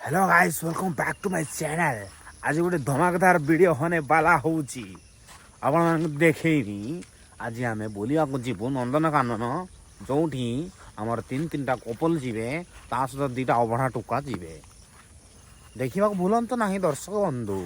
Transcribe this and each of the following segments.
Hello guys welcome back to my channel. आज गोटे धमाकेदार वीडियो होने वाला होची आपण देखेनी। आज आम बुला जीवु नंदनकानन जोठी आमर तीन टा कपल जीवे ता सहित दीटा अभढ़ा टोका जीवे देखा भूलु ना दर्शक बंधु।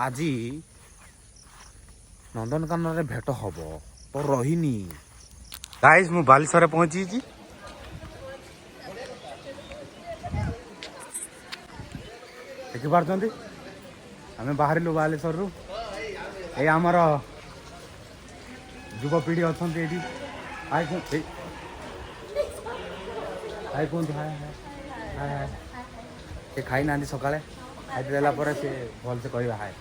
आज नंदनकानन भेट हम तो रहीनी। गाइस मु बालेश्वर पहुंची देखिपार आम बाहर बालेश्वर रु ये आमर युवपीढ़ी अच्छा हाय हाय कहते हाय हाय हाय से खाई ना सकाଳେ खाईदेला से भल से कह हाय।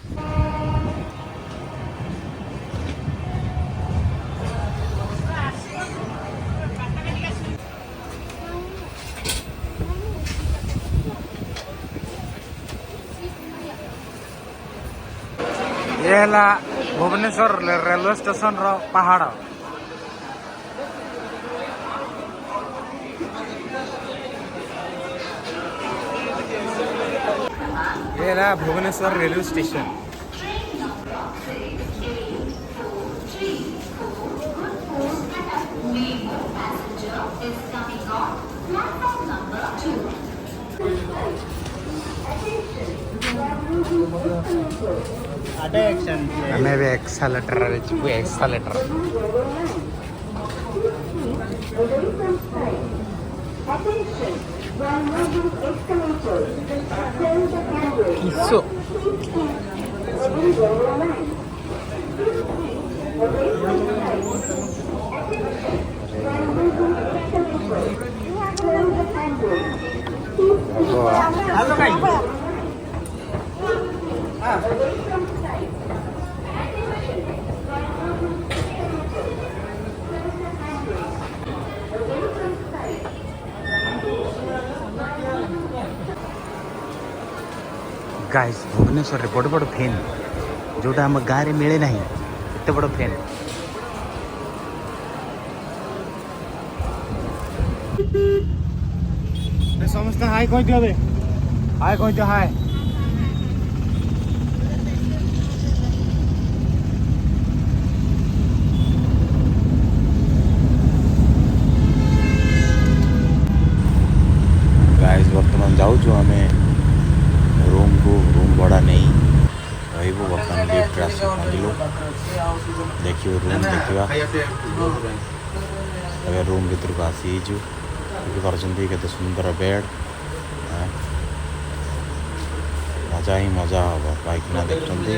ये है भुवनेश्वर रेलवे स्टेशन रो पहाड़। ये है भुवनेश्वर रेलवे स्टेशन। हमें भी एक्सेलेटर एक्सेलेटर किसो गाइस भुवनेश्वर रे बड़ बड़ फैन जोटा आम गाँव में मिले ना एत बड़ फैन। समस्त हाय कह दियो हाय कह दियो हाय। गाइस वर्तमान जाऊँ आम रूम भड़ा नहीं रही बर्तमान लिफ्ट आस पहुँचलु देख रूम देखा रूम भर को आसीचु देखिए सुंदर बेड मजा ही मजा हम पाइकिना देखते।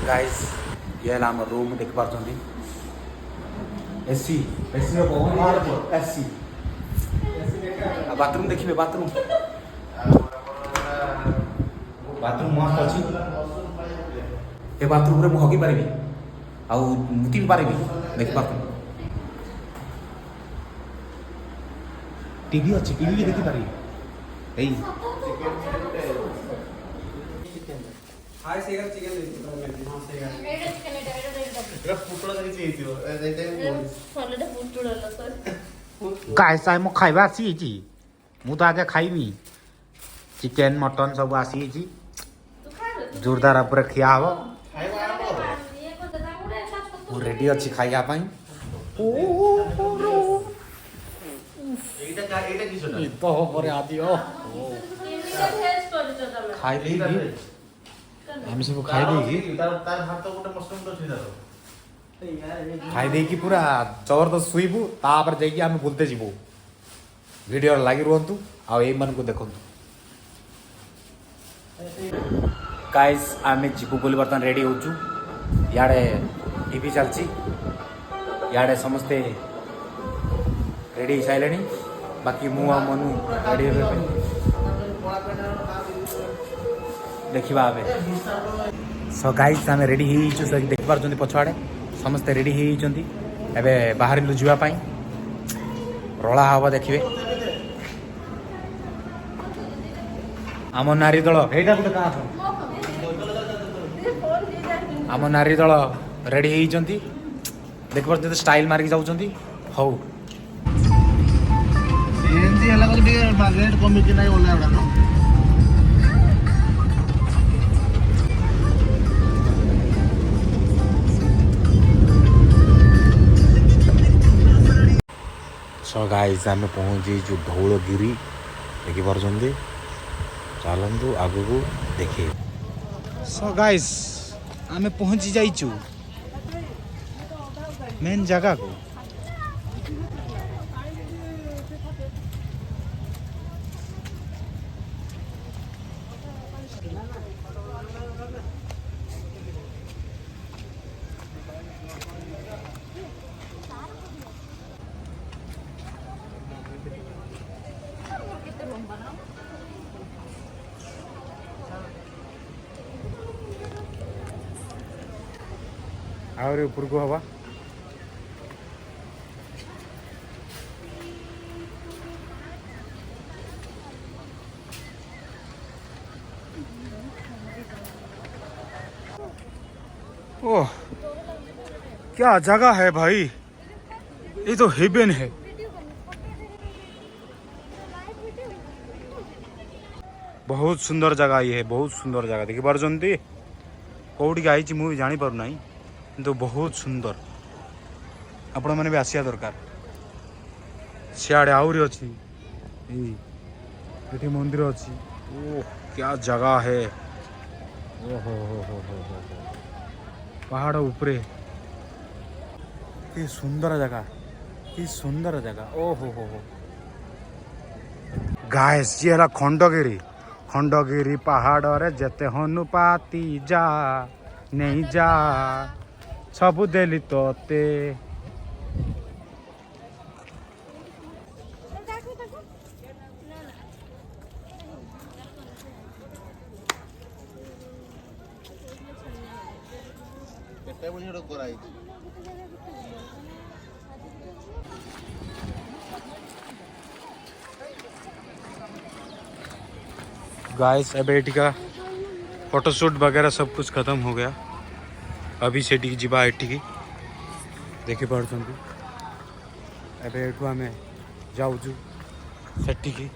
गाइस ये आम रूम देख party AC AC AC bathroom देखिए बाथरूम बाथरूम मस्त अच्छी ये बाथरूम रे हगी पारि मुति भी पारि देख पार टीवी अच्छी टीवी भी देखी पारि गाइस मो खाइबा आसी मु तो आगे खाइबी चिकेन मटन सब आसी जोरदार पूरा खिया हम रेडी अच्छी खाइया खाई पूरा जबरदस्त शुबू तापर जाइए आम बुलते जीवु वीडियो लगी रुहतु को देखु। गाइस आम जीवु बोली बर्तमान रेडी होचु याडे टीवी चलची याडे समस्ते रेडी हो सारे बाकी मु आ मनु रेडी देखा सो गाइस आम रेडी हो देख पार्टी पछआड़े समस्ते रेडी होती बाहर जावाई रला हम देखिए आम नारी दल आम नारी दल रेडी होती देख पार्टी स्टाइल मारिक जाऊँच हौ रेट कमी कि नहीं ओला सो गाइस आम पहुँची धौलगिरी देखिपे चलतु आग को देखे। सो गाइस आम पहुँची जाइचु मेन जगह को। और ऊपर को हवा ओह क्या जगह है भाई, ये तो हेवन है। बहुत सुंदर जगह ये है, बहुत सुंदर जगह देखी पार्टी कौटी आई मुझे जानी पार ना किंतु बहुत सुंदर। आपण मैंने भी आसिया दरकार। सियाड़े आहरी अच्छी ये मंदिर अच्छी। ओह क्या जगह है, ओहो हो पहाड़ ऊपरे कि सुंदर जगह, कि सुंदर जगह। ओहो हो गाइस ये है खंडगिरी। खंडगिरी पहाड़ रे जेते हनुपाती जा नहीं जा सबू देली तोते। गाइस अब एटिका फोटोशूट वगैरह सब कुछ खत्म हो गया। अभी से जीवा एटिकी देखी पार्टी। एबे एठू आमे जाऊचु सेटिकी।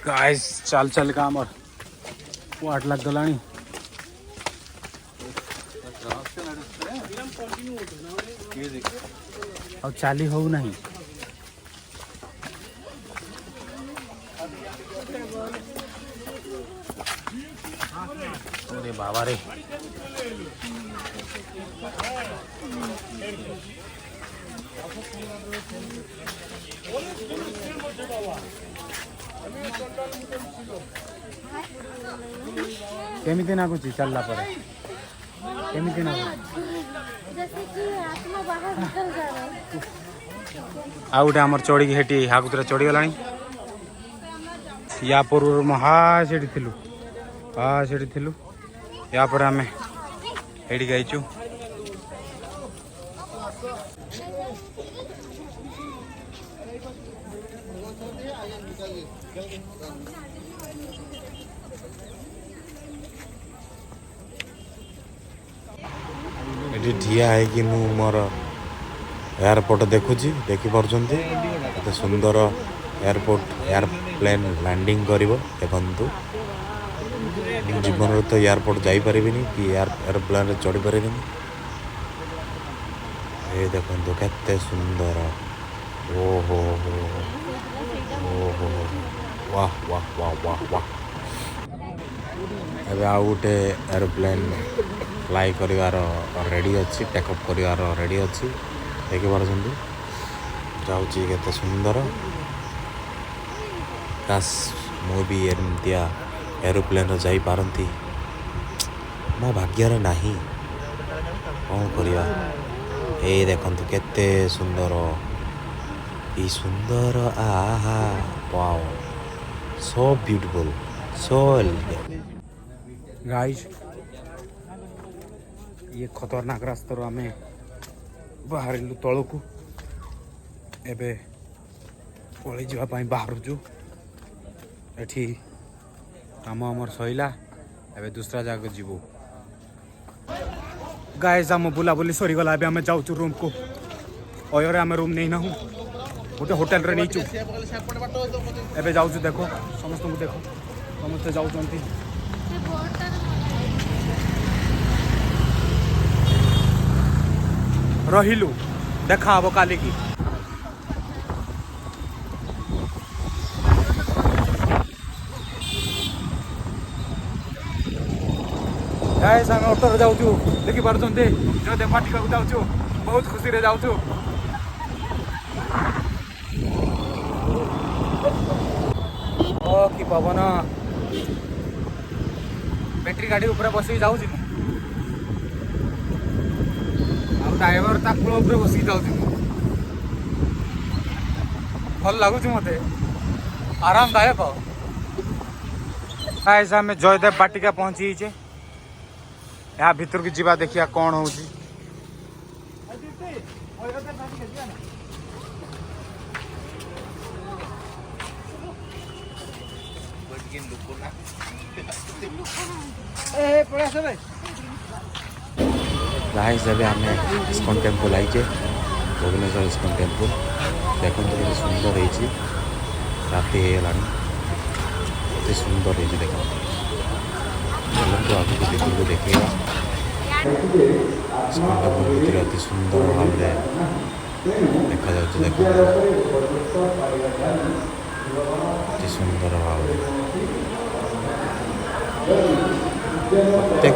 गाइस चल चल का आमर वाट लग गलानी। अब चाली हो नहीं अरे बाबा रे। केमिति नागुची चलला परे केमिति नागु जैसे कि आत्मा बाहर निकल जाए। आ गोटे आमर चढ़ी हेटी हाकुतरा चढ़ी गलानी। या पूर्व महा सेठी थिलु हाँ सेठी थिलु या पर आमे हेटी गाइचु। ये ठिया है कि मु मोर एयरपोर्ट देखुची देखी पार्टी एत सुंदर एयरपोर्ट एयरप्लेन लैंडिंग करिवो देखंतु। जीवन तो एयरपोर्ट जाई परिबिनी कि एयरप्लेन चढ़ी परिबिनी। ये देखंतु केते सुंदर। ओहो ओहो वाह वाह वाह वाह वाह। एबे आ गोटे एयरप्लेन फ्लाई करिवार रेडी अच्छी टेकअप करिवार रेडी अच्छी देखी पार्टी। जाऊँगी केते सुंदर। काश मु भी एमतिया एरोप्लेन जाई पारंती मो भाग्यर नाही कौन करिया। ए देखंतु केते सुंदर ई सुंदर आहा wow so beautiful so elegant. Guys ये खतरनाक रास्ता आमे बाहर तलू एबे पलि जावाई बाहरुचु। एठी काम आमर सईला एबे दूसरा जगह जीवु। गाइस आम बुलाबुली सरीगला एबे आमे जाऊचु रूम को। अयरे आमे रूम नहीं ना गोटे होटेल रे नीचु एबे जाऊचु। देखो समस्त को देखो समस्त जाऊचंती। रहिलु देखा हबो काली की। गाइस हम ऑटो रे जाउछु देखि पारछन्ते जयदेव बाटिका को जाउछु बहुत खुशी रे जाउछु। ओ की पवन बैटरी गाड़ी ऊपर बसी जाउछि आ ड्राइवर ता कुळ ऊपर बसी जाउछि भल लागुछि मते आरामदायक। गाइस हम जयदेव बाटिका पहुंची छे यहाँ भीतर की जीवा देखिया कौन हो गाइस अबे आमे इस्कॉन टेम्पल आइचे भुवनेश्वर इस्कॉन टेम्पल देखो तो सुंदर है राति है सुंदर है देखो आगे भीतर को देखेगा इस्कॉन टेम्पल भीतर अति सुंदर भाव देखा जाऊँ देखो अति सुंदर भाव प्रत्येक